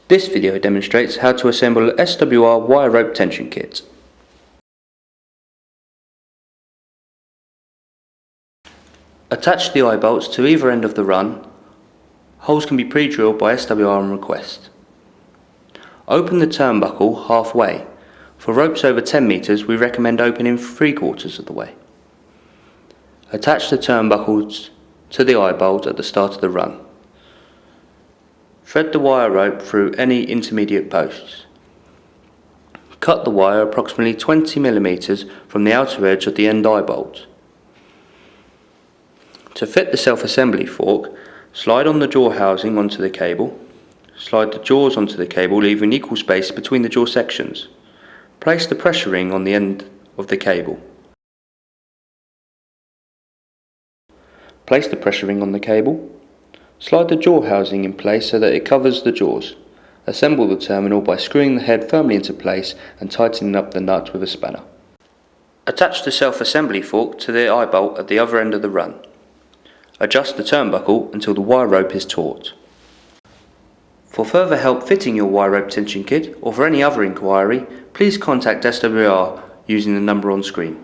This video demonstrates how to assemble a SWR wire rope tension kit. Attach the eye bolts to either end of the run. Holes can be pre-drilled by SWR on request. Open the turnbuckle halfway. For ropes over 10 metres we recommend opening 3/4 of the way. Attach the turnbuckles to the eye bolt at the start of the run. Thread the wire rope through any intermediate posts. Cut the wire approximately 20 mm from the outer edge of the end eye bolt. To fit the self-assembly fork, slide on the jaw housing onto the cable. Slide the jaws onto the cable, leaving equal space between the jaw sections. Place the pressure ring on the end of the cable. Place the pressure ring on the cable. Slide the jaw housing in place so that it covers the jaws. Assemble the terminal by screwing the head firmly into place and tightening up the nut with a spanner. Attach the self-assembly fork to the eye bolt at the other end of the run. Adjust the turnbuckle until the wire rope is taut. For further help fitting your wire rope tension kit or for any other inquiry, please contact SWR using the number on screen.